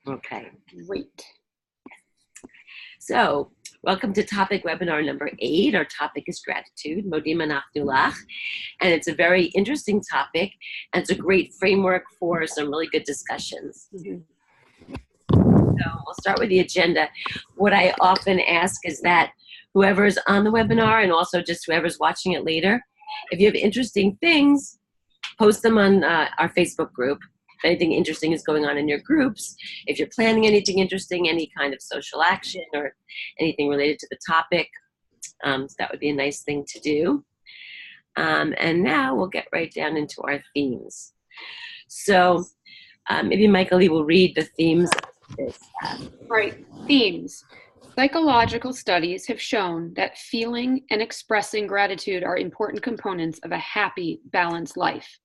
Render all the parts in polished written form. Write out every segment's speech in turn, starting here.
Okay. Great. So, welcome to topic webinar number 8. Our topic is gratitude, Modim, Anachnu, Lach. And it's a very interesting topic, and it's a great framework for some really good discussions. Mhm. So we'll start with the agenda. What I often ask is that whoever's on the webinar and also just whoever's watching it later, if you have interesting things, post them on our Facebook group. If anything interesting is going on in your groups, if you're planning anything interesting, any kind of social action or anything related to the topic, so that would be a nice thing to do. And now we'll get right down into our themes. So maybe Michael Lee will read the themes of this. Right. Themes. Psychological studies have shown that feeling and expressing gratitude are important components of a happy, balanced life.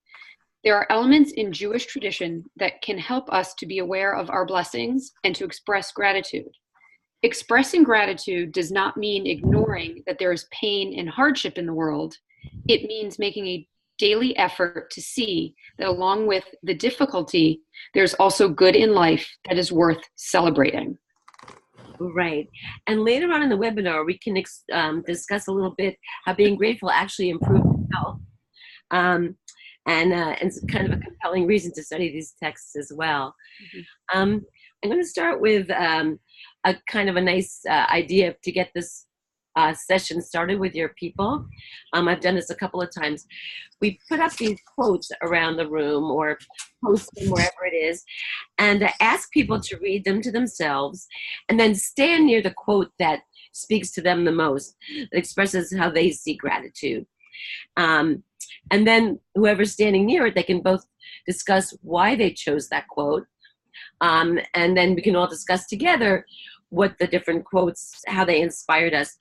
There are elements in Jewish tradition that can help us to be aware of our blessings and to express gratitude. Expressing gratitude does not mean ignoring that there is pain and hardship in the world. It means making a daily effort to see that along with the difficulty, there's also good in life that is worth celebrating. Right. And later on in the webinar, we can discuss a little bit how being grateful actually improves health. And it's kind of a compelling reason to study these texts as well. I'm going to start with a kind of a nice idea to get this session started with your people. I've done this a couple of times. We put up these quotes around the room or post them wherever it is, and ask people to read them to themselves, and then stand near the quote that speaks to them the most, that expresses how they see gratitude. And then whoever's standing near it, they can both discuss why they chose that quote, and then we can all discuss together what the different quotes, how they inspired us.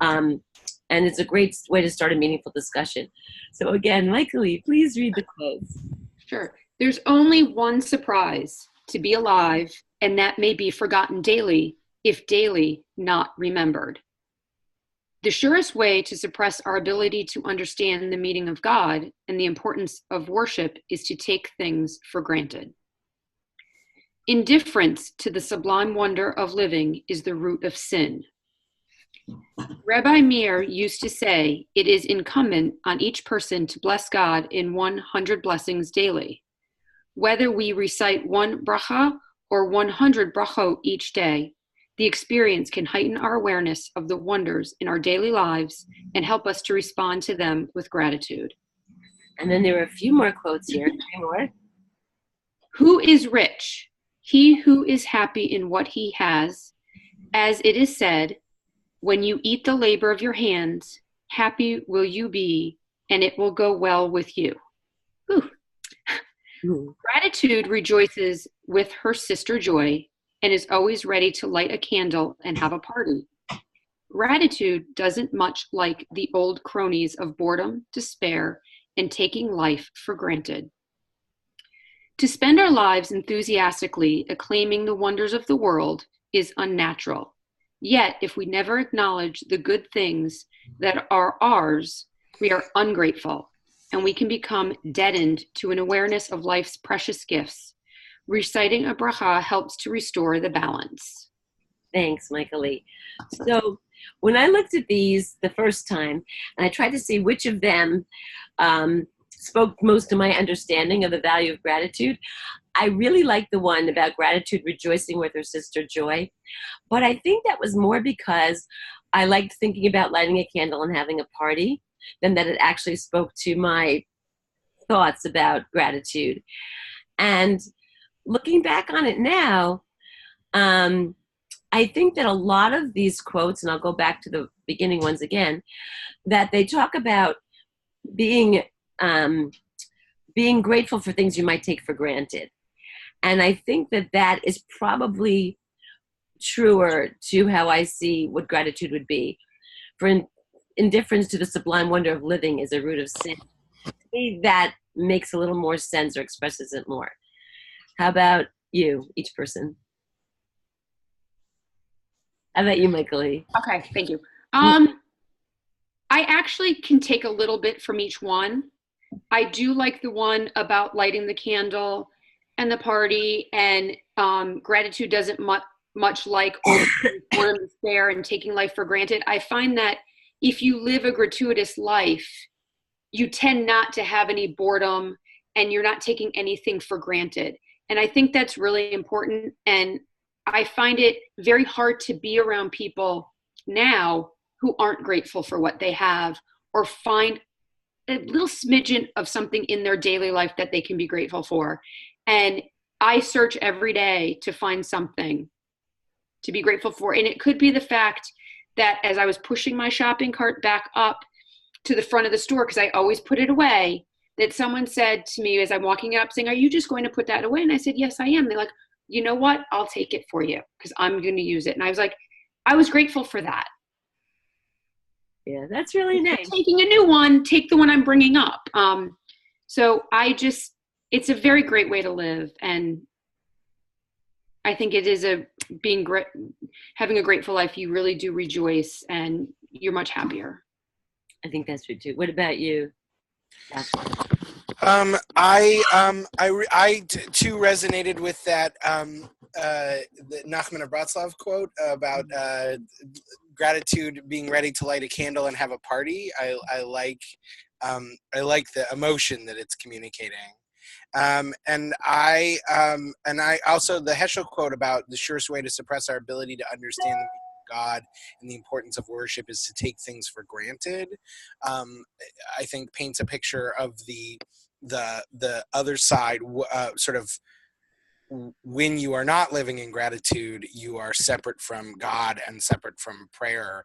And it's a great way to start a meaningful discussion. So again, Michael Lee, please read the quotes. Sure. There's only one surprise, to be alive, and that may be forgotten daily, if daily not remembered. The surest way to suppress our ability to understand the meaning of God and the importance of worship is to take things for granted. Indifference to the sublime wonder of living is the root of sin. Rabbi Meir used to say, it is incumbent on each person to bless God in 100 blessings daily. Whether we recite one bracha or 100 brachot each day, the experience can heighten our awareness of the wonders in our daily lives and help us to respond to them with gratitude. And then there are a few more quotes here. 3 more. Who is rich? He who is happy in what he has. As it is said, when you eat the labor of your hands, happy will you be, and it will go well with you. Gratitude rejoices with her sister joy and is always ready to light a candle and have a party. Gratitude doesn't much like the old cronies of boredom, despair, and taking life for granted. To spend our lives enthusiastically acclaiming the wonders of the world is unnatural. Yet, if we never acknowledge the good things that are ours, we are ungrateful, and we can become deadened to an awareness of life's precious gifts. Reciting a bracha helps to restore the balance. Thanks, Michael Lee. So when I looked at these the first time, and I tried to see which of them spoke most to my understanding of the value of gratitude, I really liked the one about gratitude rejoicing with her sister joy. But I think that was more because I liked thinking about lighting a candle and having a party than that it actually spoke to my thoughts about gratitude. And looking back on it now, I think that a lot of these quotes, and I'll go back to the beginning ones again, that they talk about being grateful for things you might take for granted. And I think that that is probably truer to how I see what gratitude would be. For indifference to the sublime wonder of living is a root of sin. To me, that makes a little more sense or expresses it more. How about you, each person? How about you, Michael Lee? Okay, thank you. I actually can take a little bit from each one. I do like the one about lighting the candle and the party, and gratitude doesn't much like old boredom, despair, and taking life for granted. I find that if you live a gratuitous life, you tend not to have any boredom, and you're not taking anything for granted. And I think that's really important. And I find it very hard to be around people now who aren't grateful for what they have, or find a little smidgen of something in their daily life that they can be grateful for. And I search every day to find something to be grateful for. And it could be the fact that as I was pushing my shopping cart back up to the front of the store, because I always put it away, that someone said to me as I'm walking up saying, "Are you just going to put that away?" And I said, "Yes, I am." They're like, "You know what? I'll take it for you because I'm going to use it." And I was like, I was grateful for that. Yeah, that's really nice. Taking a new one, take the one I'm bringing up. So it's a very great way to live. And I think it is having a grateful life. You really do rejoice and you're much happier. I think that's true too. What about you? I too resonated with that the Nachman of Bratslav quote about gratitude being ready to light a candle and have a party. I like the emotion that it's communicating. And I also the Heschel quote about the surest way to suppress our ability to understand the meaning of God and the importance of worship is to take things for granted. I think paints a picture of the other side, sort of when you are not living in gratitude, you are separate from God and separate from prayer,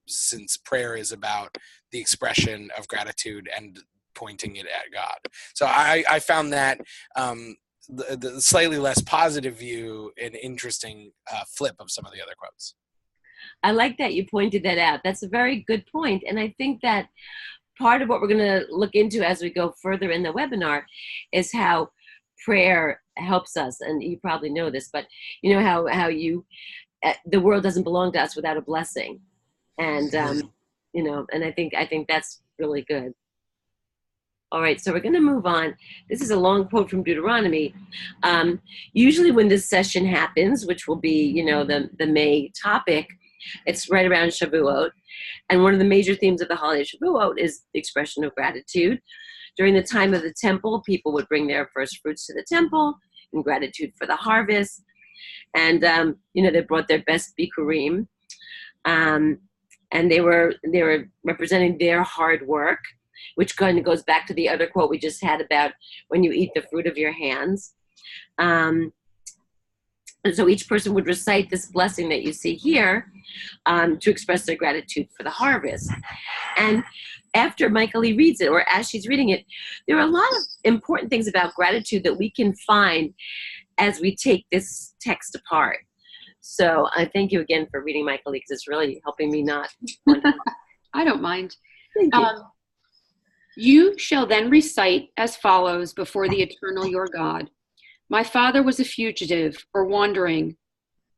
since prayer is about the expression of gratitude and pointing it at God. So I found that the slightly less positive view an interesting flip of some of the other quotes. I like that you pointed that out. That's a very good point. And I think that part of what we're going to look into as we go further in the webinar is how prayer helps us. And you probably know this, but you know how the world doesn't belong to us without a blessing. And, and I think that's really good. All right, so we're going to move on. This is a long quote from Deuteronomy. Usually when this session happens, which will be, the May topic, it's right around Shavuot. And one of the major themes of the holiday Shavuot is the expression of gratitude. During the time of the temple, people would bring their first fruits to the temple in gratitude for the harvest. And, they brought their best bikurim. And they were representing their hard work, which kind of goes back to the other quote we just had about when you eat the fruit of your hands. And so each person would recite this blessing that you see here to express their gratitude for the harvest. And after Michael Lee reads it, or as she's reading it, there are a lot of important things about gratitude that we can find as we take this text apart. So I thank you again for reading Michael Lee, because it's really helping me not. I don't mind. Thank you. You shall then recite as follows before the eternal your God. My father was a fugitive or wandering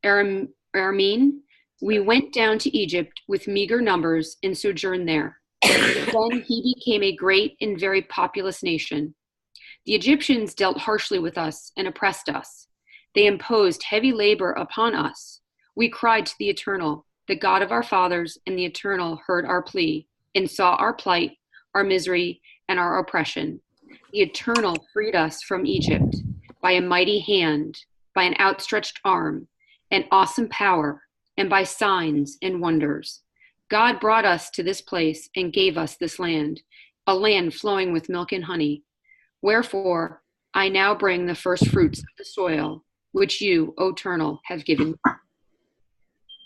Aramean. We went down to Egypt with meager numbers and sojourned there. Then he became a great and very populous nation. The Egyptians dealt harshly with us and oppressed us. They imposed heavy labor upon us. We cried to the Eternal, the God of our fathers, and the Eternal heard our plea and saw our plight, our misery, and our oppression. The Eternal freed us from Egypt by a mighty hand, by an outstretched arm, an awesome power, and by signs and wonders. God brought us to this place and gave us this land, a land flowing with milk and honey. Wherefore, I now bring the first fruits of the soil, which you, O Eternal, have given me.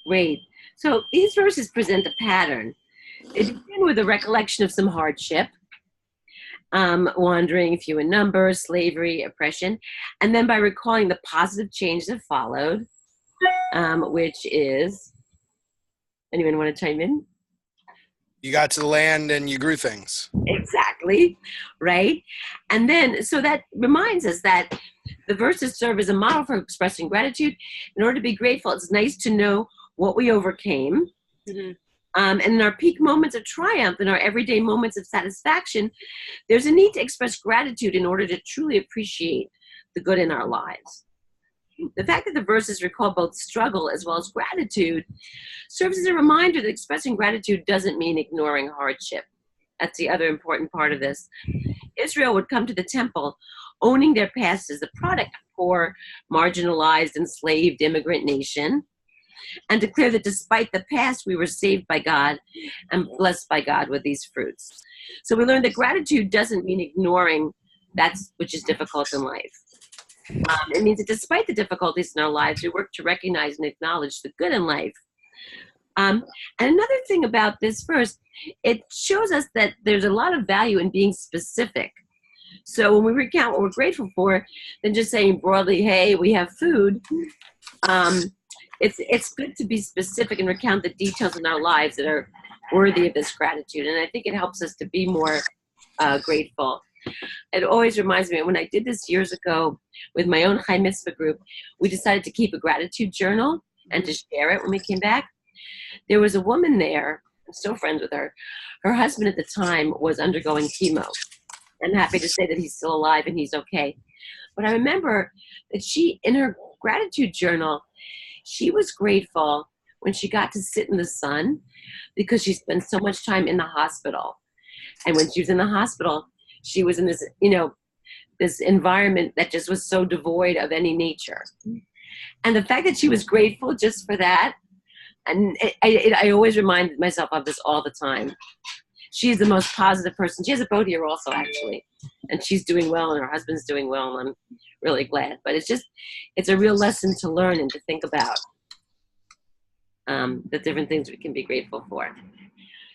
Great. So these verses present a pattern. They begin with a recollection of some hardship, wandering, few in number, slavery, oppression, and then by recalling the positive change that followed, which is, anyone want to chime in? You got to the land and you grew things. Exactly, right? And then, so that reminds us that the verses serve as a model for expressing gratitude. In order to be grateful, it's nice to know what we overcame. Mm-hmm. And in our peak moments of triumph, in our everyday moments of satisfaction, there's a need to express gratitude in order to truly appreciate the good in our lives. The fact that the verses recall both struggle as well as gratitude serves as a reminder that expressing gratitude doesn't mean ignoring hardship. That's the other important part of this. Israel would come to the temple owning their past as the product of a poor, marginalized, enslaved immigrant nation, and declare that despite the past, we were saved by God and blessed by God with these fruits. So we learned that gratitude doesn't mean ignoring that which is difficult in life. It means that despite the difficulties in our lives, we work to recognize and acknowledge the good in life. And another thing about this verse, it shows us that there's a lot of value in being specific. So when we recount what we're grateful for, than just saying broadly, hey, we have food, it's good to be specific and recount the details in our lives that are worthy of this gratitude. And I think it helps us to be more grateful. It always reminds me, when I did this years ago with my own Chai Mitzvah group, we decided to keep a gratitude journal and to share it when we came back. There was a woman there, I'm still friends with her. Her husband at the time was undergoing chemo. I'm happy to say that he's still alive and he's okay. But I remember that she, in her gratitude journal, she was grateful when she got to sit in the sun because she spent so much time in the hospital. And when she was in the hospital, she was in this, this environment that just was so devoid of any nature. And the fact that she was grateful just for that, and I always remind myself of this all the time. She's the most positive person. She has a boat here also, actually. And she's doing well, and her husband's doing well, and I'm really glad. But it's a real lesson to learn and to think about the different things we can be grateful for.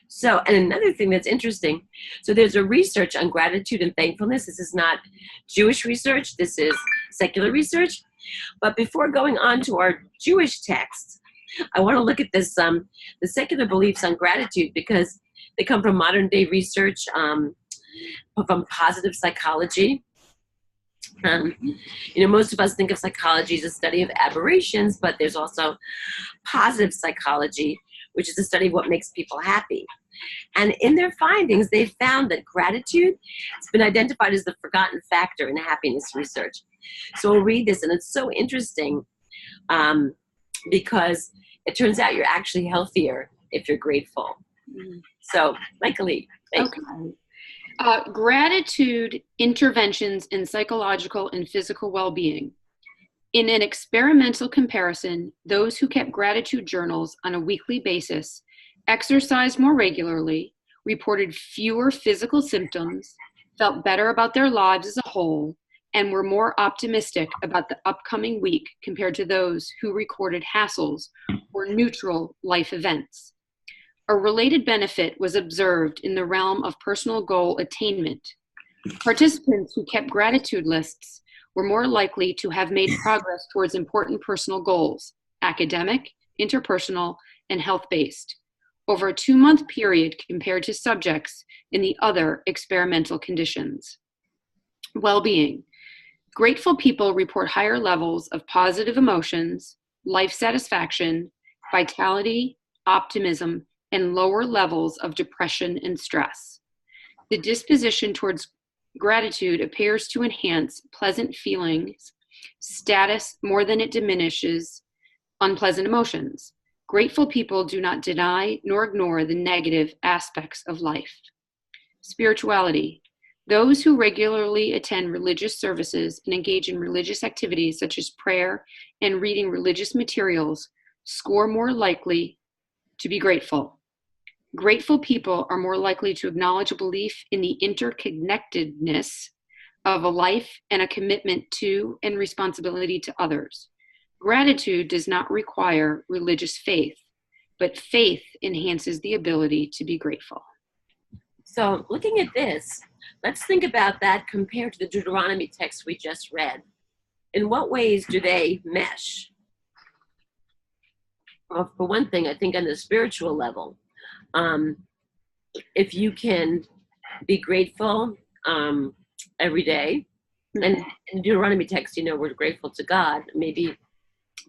So, and another thing that's interesting, so there's a research on gratitude and thankfulness. This is not Jewish research. This is secular research. But before going on to our Jewish texts, I want to look at this, the secular beliefs on gratitude, because they come from modern day research, from positive psychology. Most of us think of psychology as a study of aberrations, but there's also positive psychology, which is the study of what makes people happy. And in their findings, they found that gratitude has been identified as the forgotten factor in happiness research. So we'll read this, and it's so interesting because it turns out you're actually healthier if you're grateful. So, Michaelie, thank you. Gratitude interventions in psychological and physical well-being. In an experimental comparison, those who kept gratitude journals on a weekly basis exercised more regularly, reported fewer physical symptoms, felt better about their lives as a whole, and were more optimistic about the upcoming week compared to those who recorded hassles or neutral life events. A related benefit was observed in the realm of personal goal attainment. Participants who kept gratitude lists were more likely to have made progress towards important personal goals, academic, interpersonal, and health-based, over a 2-month period compared to subjects in the other experimental conditions. Well-being. Grateful people report higher levels of positive emotions, life satisfaction, vitality, optimism, and lower levels of depression and stress. The disposition towards gratitude appears to enhance pleasant feelings, status more than it diminishes unpleasant emotions. Grateful people do not deny nor ignore the negative aspects of life. Spirituality. Those who regularly attend religious services and engage in religious activities such as prayer and reading religious materials score more likely to be grateful. Grateful people are more likely to acknowledge a belief in the interconnectedness of a life and a commitment to and responsibility to others. Gratitude does not require religious faith, but faith enhances the ability to be grateful. So looking at this, let's think about that compared to the Deuteronomy text we just read. In what ways do they mesh? Well, for one thing, I think on the spiritual level, if you can be grateful every day, and in Deuteronomy text, we're grateful to God. Maybe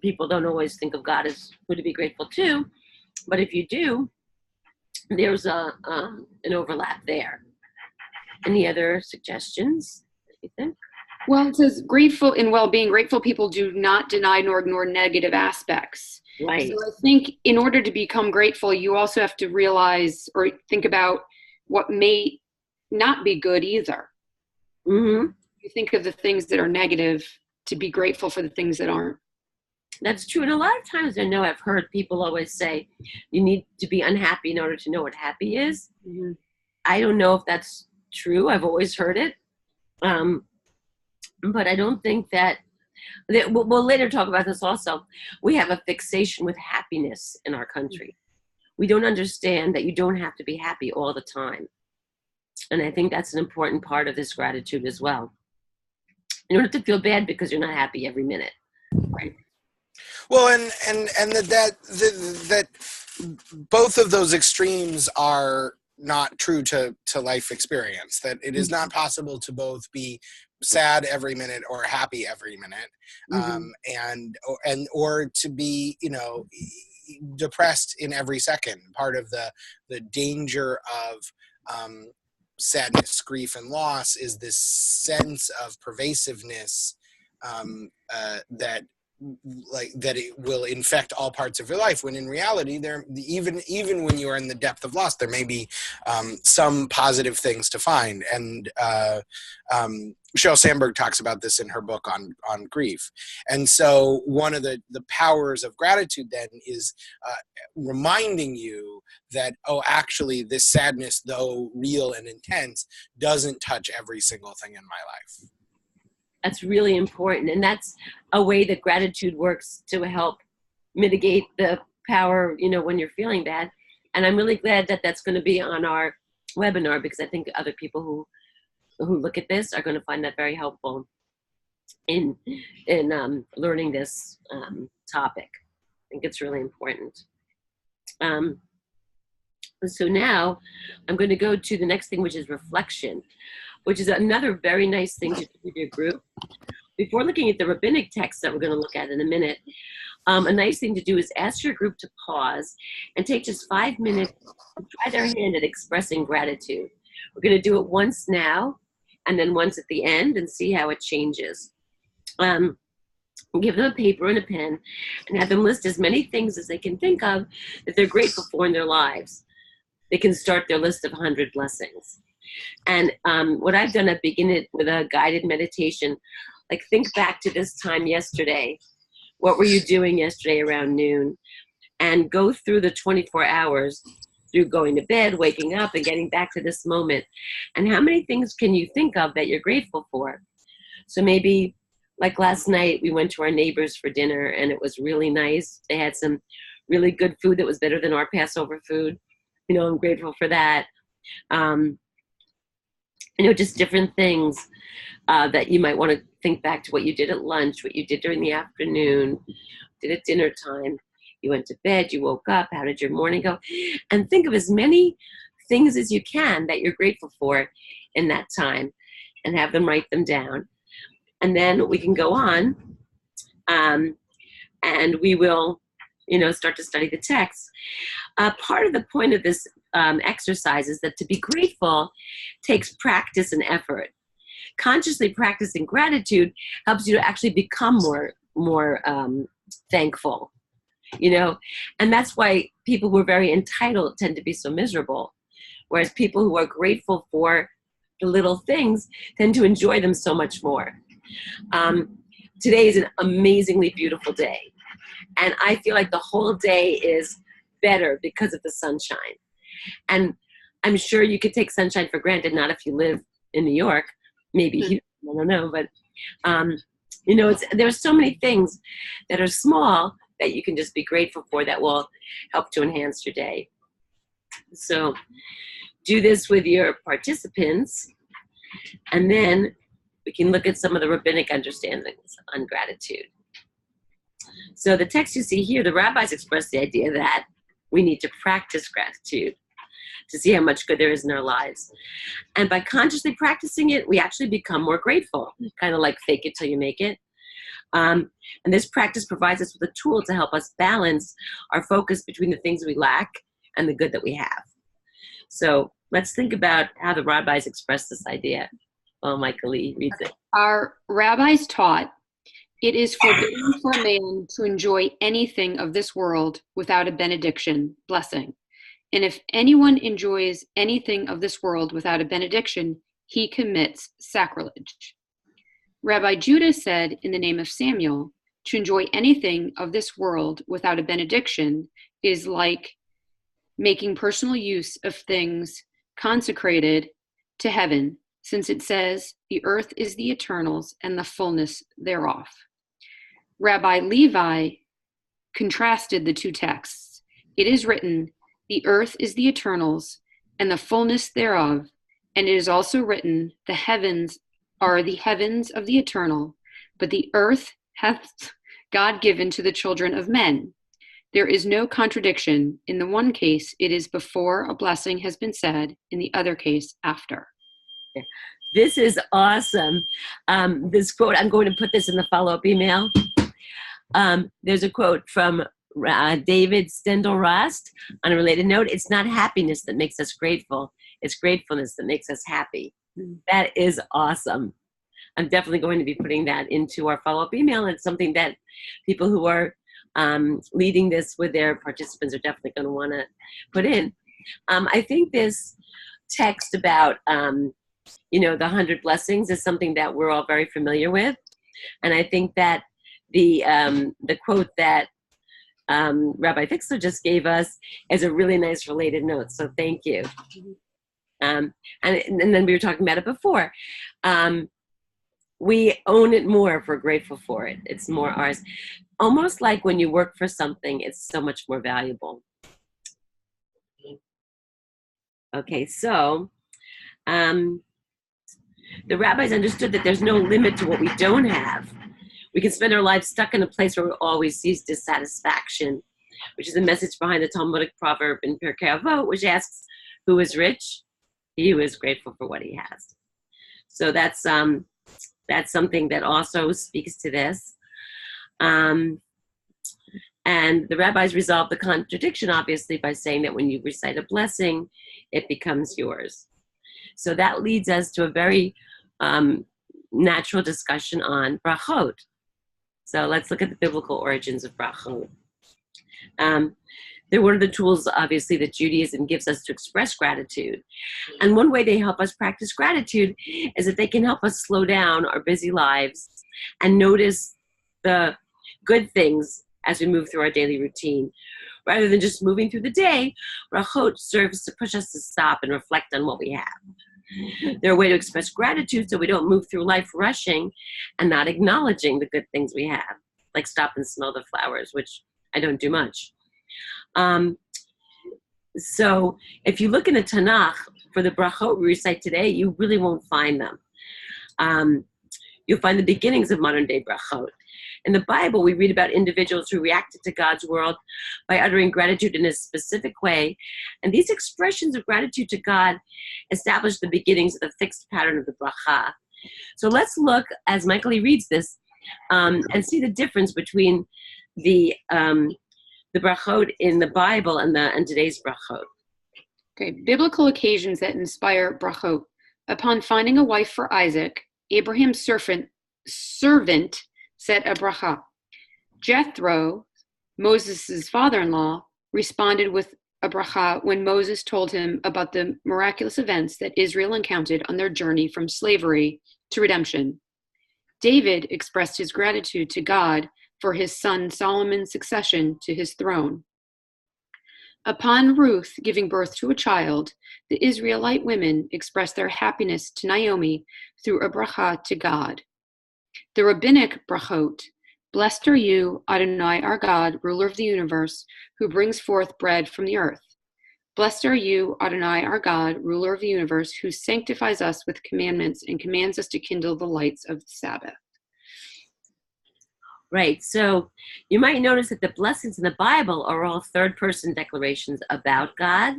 people don't always think of God as who to be grateful to, but if you do, there's an overlap there. Any other suggestions, you think? Well, it says grateful in well-being, grateful people do not deny nor ignore negative aspects. Right. So I think in order to become grateful, you also have to realize or think about what may not be good either. Mm-hmm. You think of the things that are negative to be grateful for the things that aren't. That's true. And a lot of times I know I've heard people always say you need to be unhappy in order to know what happy is. Mm-hmm. I don't know if that's true. I've always heard it. But I don't think that we'll later talk about this also. We have a fixation with happiness in our country. We don't understand that you don't have to be happy all the time. And I think that's an important part of this gratitude as well. You don't have to feel bad because you're not happy every minute. Right. Well, and that both of those extremes are not true to life experience, that it is not possible to both be sad every minute or happy every minute, or to be, depressed in every second. Part of the danger of sadness, grief, and loss is this sense of pervasiveness, that it will infect all parts of your life, when in reality even when you are in the depth of loss, there may be some positive things to find. And Sheryl Sandberg talks about this in her book on grief. And so one of the powers of gratitude then is reminding you that, actually this sadness, though real and intense, doesn't touch every single thing in my life. That's really important. And that's a way that gratitude works to help mitigate the power, when you're feeling bad. And I'm really glad that that's going to be on our webinar, because I think other people who look at this are going to find that very helpful in learning this topic. I think it's really important. So now I'm going to go to the next thing, which is reflection, which is another very nice thing to do with your group. Before looking at the rabbinic text that we're going to look at in a minute, a nice thing to do is ask your group to pause and take just 5 minutes to try their hand at expressing gratitude. We're going to do it once now and then once at the end and see how it changes. Give them a paper and a pen and have them list as many things as they can think of that they're grateful for in their lives. They can start their list of 100 blessings. And what I've done, I begin it with a guided meditation. Like, think back to this time yesterday. What were you doing yesterday around noon? And go through the 24 hours through going to bed, waking up, and getting back to this moment. And how many things can you think of that you're grateful for? So maybe, like last night, we went to our neighbors for dinner, and it was really nice. They had some really good food that was better than our Passover food. I'm grateful for that. Just different things that you might want to think back to what you did at lunch, what you did during the afternoon, did at dinner time. You went to bed, you woke up, how did your morning go? And think of as many things as you can that you're grateful for in that time and have them write them down. And then we can go on and we will, start to study the text. Part of the point of this exercise is that to be grateful takes practice and effort. Consciously practicing gratitude helps you to actually become more thankful, and that's why people who are very entitled tend to be so miserable, whereas people who are grateful for the little things tend to enjoy them so much more. Today is an amazingly beautiful day, and I feel like the whole day is better because of the sunshine. And I'm sure you could take sunshine for granted, not if you live in New York, maybe, I don't know, but there's so many things that are small that you can just be grateful for that will help to enhance your day. So do this with your participants, and then we can look at some of the rabbinic understandings on gratitude. So the text you see here, the rabbis express the idea that we need to practice gratitude to see how much good there is in our lives. And by consciously practicing it, we actually become more grateful, kind of like fake it till you make it. And this practice provides us with a tool to help us balance our focus between the things we lack and the good that we have. So let's think about how the rabbis express this idea. Well, Michael Lee reads it. Our rabbis taught, it is forbidden for a man to enjoy anything of this world without a benediction, blessing. And if anyone enjoys anything of this world without a benediction, he commits sacrilege. Rabbi Judah said in the name of Samuel, to enjoy anything of this world without a benediction is like making personal use of things consecrated to heaven, since it says, the earth is the eternal's and the fullness thereof. Rabbi Levi contrasted the two texts. It is written, the earth is the eternal's and the fullness thereof, and it is also written, the heavens are the heavens of the eternal, but the earth hath God given to the children of men. There is no contradiction. In the one case, it is before a blessing has been said. In the other case, after. This is awesome. This quote, I'm going to put this in the follow-up email. There's a quote from David Stendel-Rast on a related note. It's not happiness that makes us grateful. It's gratefulness that makes us happy. That is awesome. I'm definitely going to be putting that into our follow-up email. It's something that people who are leading this with their participants are definitely going to want to put in. I think this text about, the 100 blessings is something that we're all very familiar with. And I think that the quote that Rabbi Fixler just gave us is a really nice related note. So thank you. And then we were talking about it before. We own it more if we're grateful for it. It's more ours. Almost like when you work for something, it's so much more valuable. Okay, so the rabbis understood that there's no limit to what we don't have. We can spend our lives stuck in a place where we always sees dissatisfaction, which is the message behind the Talmudic proverb in Pirkei Avot, which asks, who is rich? He who is grateful for what he has. So that's something that also speaks to this. And the rabbis resolve the contradiction, obviously, by saying that when you recite a blessing, it becomes yours. So that leads us to a very natural discussion on brachot. So let's look at the biblical origins of brachot. They're one of the tools, obviously, that Judaism gives us to express gratitude. And one way they help us practice gratitude is that they can help us slow down our busy lives and notice the good things as we move through our daily routine. Rather than just moving through the day, brachot serves to push us to stop and reflect on what we have. They're a way to express gratitude so we don't move through life rushing and not acknowledging the good things we have, like stop and smell the flowers, which I don't do much. So if you look in the Tanakh for the brachot we recite today, you really won't find them. You'll find the beginnings of modern day brachot. In the Bible, we read about individuals who reacted to God's world by uttering gratitude in a specific way. And these expressions of gratitude to God establish the beginnings of the fixed pattern of the bracha. So let's look, as Michael Lee reads this, and see the difference between the brachot in the Bible and today's brachot. Okay, biblical occasions that inspire brachot. Upon finding a wife for Isaac, Abraham's servant said a bracha. Jethro, Moses' father-in-law, responded with a bracha when Moses told him about the miraculous events that Israel encountered on their journey from slavery to redemption. David expressed his gratitude to God for his son Solomon's succession to his throne. Upon Ruth giving birth to a child, the Israelite women expressed their happiness to Naomi through a bracha to God. The rabbinic brachot, blessed are you, Adonai our God, ruler of the universe, who brings forth bread from the earth. Blessed are you, Adonai our God, ruler of the universe, who sanctifies us with commandments and commands us to kindle the lights of the Sabbath. Right, so you might notice that the blessings in the Bible are all third-person declarations about God.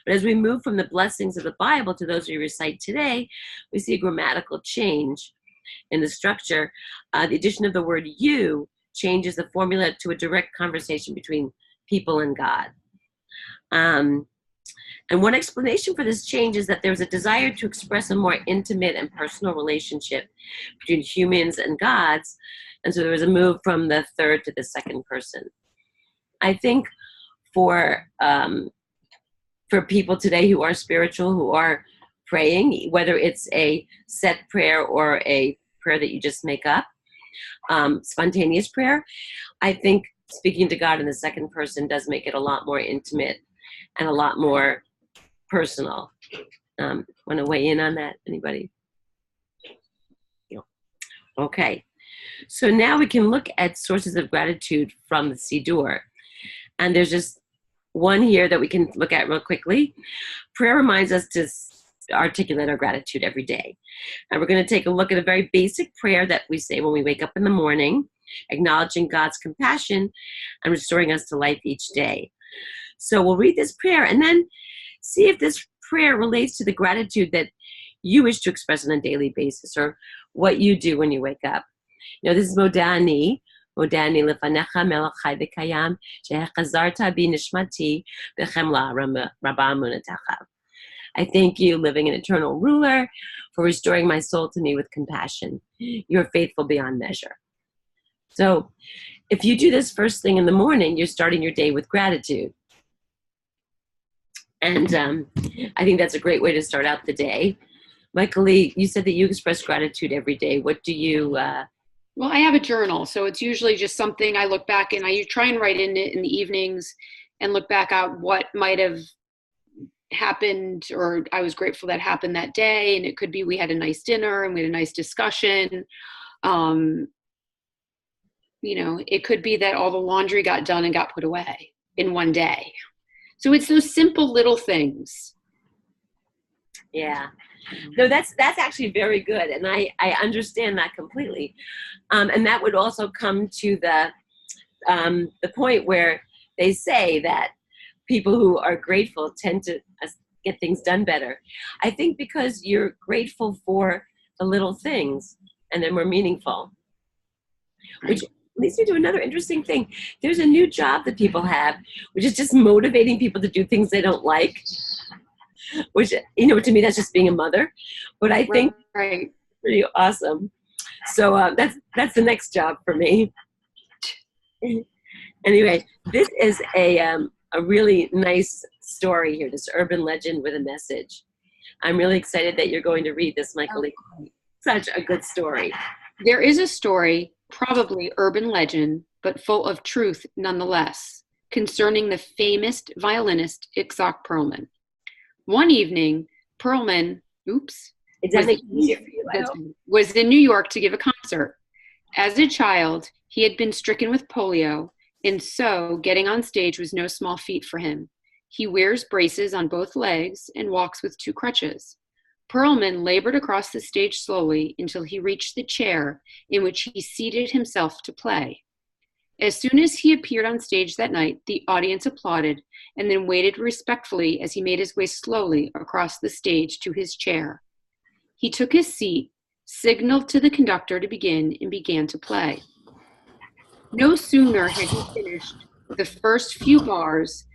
But as we move from the blessings of the Bible to those we recite today, we see a grammatical change in the structure. The addition of the word you changes the formula to a direct conversation between people and God. And And one explanation for this change is that there's a desire to express a more intimate and personal relationship between humans and gods. And so there was a move from the third to the second person. I think for people today who are spiritual, who are praying, whether it's a set prayer or a prayer that you just make up, spontaneous prayer, I think speaking to God in the second person does make it a lot more intimate and a lot more personal. Want to weigh in on that? Anybody? Okay. So now we can look at sources of gratitude from the Siddur. And there's just one here that we can look at real quickly. Prayer reminds us to articulate our gratitude every day. And we're going to take a look at a very basic prayer that we say when we wake up in the morning, acknowledging God's compassion and restoring us to life each day. So we'll read this prayer and then see if this prayer relates to the gratitude that you wish to express on a daily basis or what you do when you wake up. This is Modani. Modani lefanecha melech chai v'kayam shehechazarta bi nishmati b'chemla rabba emunatecha. I thank you, living and eternal ruler, for restoring my soul to me with compassion. You are faithful beyond measure. So if you do this first thing in the morning, you're starting your day with gratitude. And I think that's a great way to start out the day. Michael Lee, you said that you express gratitude every day. What do you... Well, I have a journal, so it's usually just something I look back and I try and write in it in the evenings and look back at what might have happened or I was grateful that happened that day. And it could be we had a nice dinner and we had a nice discussion. It could be that all the laundry got done and got put away in one day. So it's those simple little things. Yeah. No, that's actually very good. And I understand that completely. And that would also come to the point where they say that people who are grateful tend to get things done better. I think because you're grateful for the little things and they're more meaningful, which leads me to another interesting thing. There's a new job that people have, which is just motivating people to do things they don't like, which, to me, that's just being a mother. But I think right. Pretty awesome. So that's the next job for me. Anyway, this is a really nice story here, this urban legend with a message. I'm really excited that you're going to read this, Michael. Such a good story. There is a story, probably urban legend, but full of truth nonetheless, concerning the famous violinist Itzhak Perlman. One evening, Perlman, was in New York to give a concert. As a child, he had been stricken with polio, and so getting on stage was no small feat for him. He wears braces on both legs and walks with 2 crutches. Perlman labored across the stage slowly until he reached the chair in which he seated himself to play. As soon as he appeared on stage that night, the audience applauded and then waited respectfully as he made his way slowly across the stage to his chair. He took his seat, signaled to the conductor to begin, and began to play. No sooner had he finished the first few bars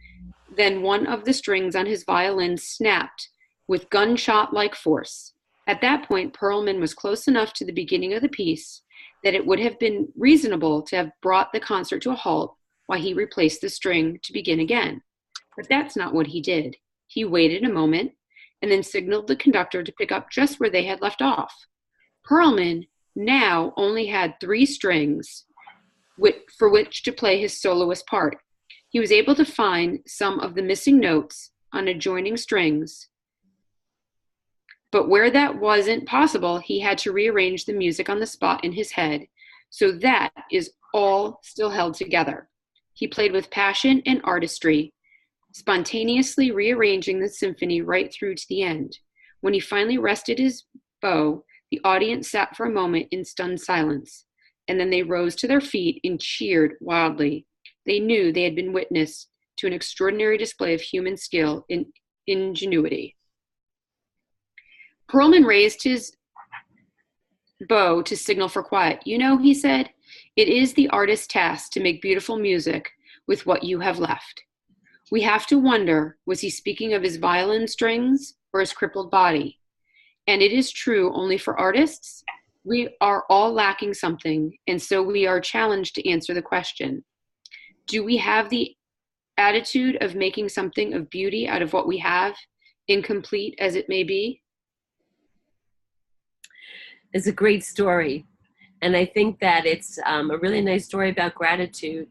than one of the strings on his violin snapped with gunshot-like force. At that point, Perlman was close enough to the beginning of the piece that it would have been reasonable to have brought the concert to a halt while he replaced the string to begin again. But that's not what he did. He waited a moment and then signaled the conductor to pick up just where they had left off. Perlman now only had 3 strings for which to play his soloist part. He was able to find some of the missing notes on adjoining strings, but where that wasn't possible, he had to rearrange the music on the spot in his head, so that is all still held together. He played with passion and artistry, spontaneously rearranging the symphony right through to the end. When he finally rested his bow, the audience sat for a moment in stunned silence, and then they rose to their feet and cheered wildly. They knew they had been witness to an extraordinary display of human skill and ingenuity. Perlman raised his bow to signal for quiet. He said, it is the artist's task to make beautiful music with what you have left. We have to wonder, was he speaking of his violin strings or his crippled body? And it is true only for artists. We are all lacking something, and so we are challenged to answer the question, do we have the attitude of making something of beauty out of what we have, incomplete as it may be? It's a great story. And I think that it's a really nice story about gratitude,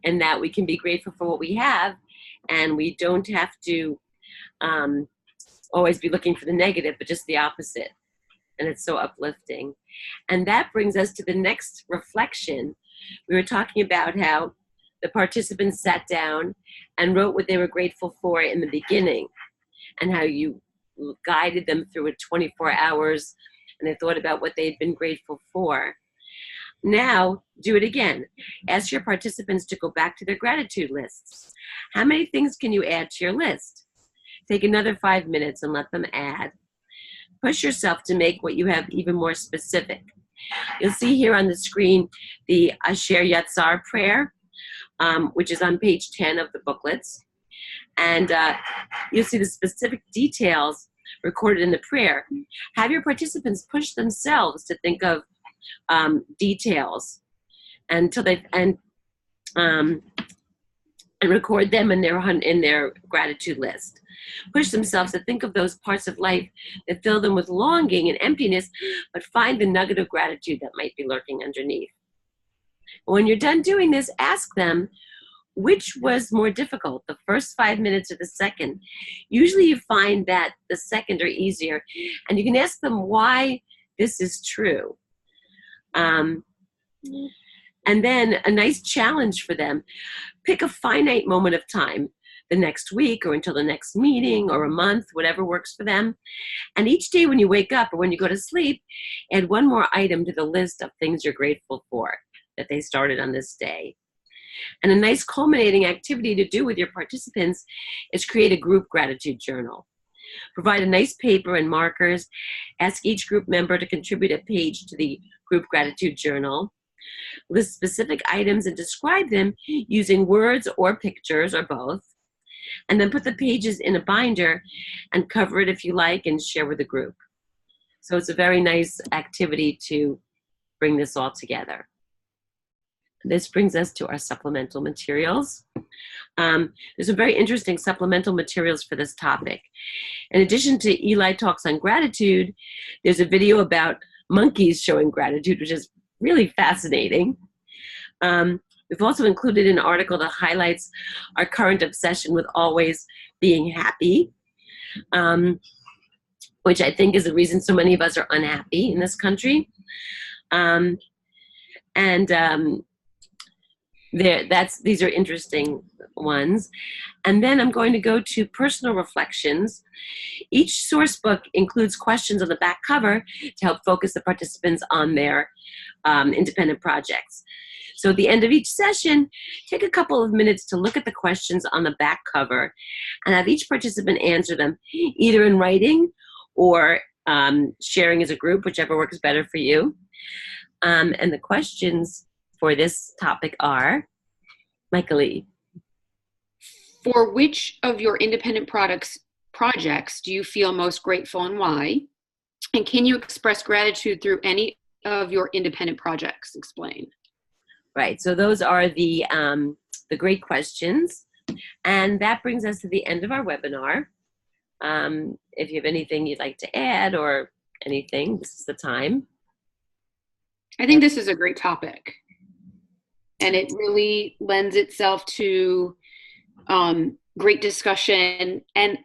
and that we can be grateful for what we have, and we don't have to always be looking for the negative, but just the opposite. And it's so uplifting. And that brings us to the next reflection. We were talking about how the participants sat down and wrote what they were grateful for in the beginning, and how you guided them through it 24 hours, and they thought about what they'd been grateful for. Now, do it again. Ask your participants to go back to their gratitude lists. How many things can you add to your list? Take another 5 minutes and let them add. Push yourself to make what you have even more specific. You'll see here on the screen the Asher Yatzar prayer, which is on page 10 of the booklets. And you'll see the specific details recorded in the prayer. Have your participants push themselves to think of details until they and record them in their gratitude list. Push themselves to think of those parts of life that fill them with longing and emptiness, but find the nugget of gratitude that might be lurking underneath. When you're done doing this, ask them, which was more difficult, the first 5 minutes or the second? Usually you find that the second are easier, and you can ask them why this is true. And then a nice challenge for them. Pick a finite moment of time, the next week or until the next meeting or a month, whatever works for them. And each day when you wake up or when you go to sleep, add one more item to the list of things you're grateful for that they started on this day. And a nice culminating activity to do with your participants is create a group gratitude journal. Provide a nice paper and markers. Ask each group member to contribute a page to the group gratitude journal. List specific items and describe them using words or pictures or both. And then put the pages in a binder and cover it if you like and share with the group. So it's a very nice activity to bring this all together. This brings us to our supplemental materials. There's some very interesting supplemental materials for this topic. In addition to Eli Talks on Gratitude, there's a video about monkeys showing gratitude, which is really fascinating. We've also included an article that highlights our current obsession with always being happy, which I think is the reason so many of us are unhappy in this country. These are interesting ones. And then I'm going to go to personal reflections. Each source book includes questions on the back cover to help focus the participants on their independent projects. So at the end of each session, take a couple of minutes to look at the questions on the back cover and have each participant answer them, either in writing or sharing as a group, whichever works better for you. And the questions for this topic are, Michael. For which of your independent projects do you feel most grateful and why? And can you express gratitude through any of your independent projects? Explain. Right, so those are the great questions. And that brings us to the end of our webinar. If you have anything you'd like to add or anything, this is the time. I think this is a great topic. And it really lends itself to great discussion. And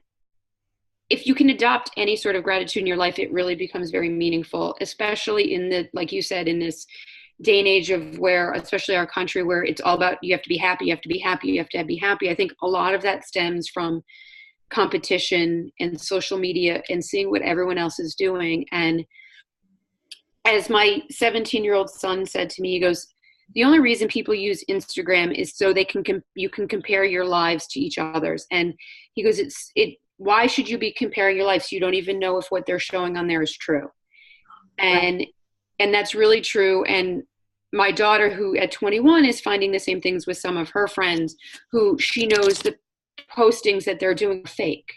if you can adopt any sort of gratitude in your life, it really becomes very meaningful, especially in the, like you said, in this day and age of where, especially our country, where it's all about you have to be happy, you have to be happy, you have to be happy. I think a lot of that stems from competition and social media and seeing what everyone else is doing. And as my 17-year-old son said to me, he goes, the only reason people use Instagram is so they can you can compare your lives to each other's. And he goes, why should you be comparing your lives? You don't even know if what they're showing on there is true. And that's really true. And my daughter, who at 21 is finding the same things with some of her friends, who she knows that postings that they're doing fake.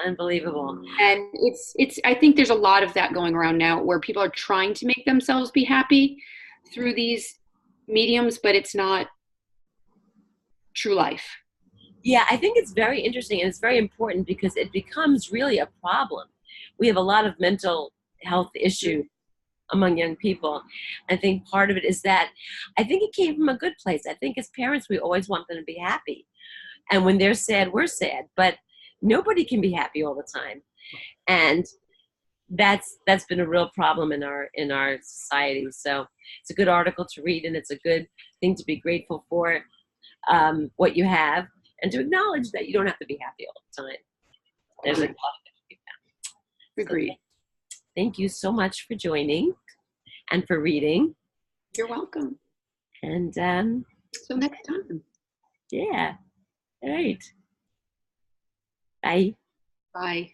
Unbelievable. And it's I think there's a lot of that going around now where people are trying to make themselves be happy through these mediums, but it's not true life. Yeah, I think it's very interesting and it's very important because it becomes really a problem. We have a lot of mental health issues among young people. I think part of it is that I think it came from a good place. I think as parents, we always want them to be happy. And when they're sad, we're sad. But nobody can be happy all the time. And that's been a real problem in our society. So it's a good article to read, and it's a good thing to be grateful for what you have, and to acknowledge that you don't have to be happy all the time. There's a lot of it to be found. Agreed. So thank you so much for joining and for reading. You're welcome. And So next time. yeah, all right. Bye. Bye.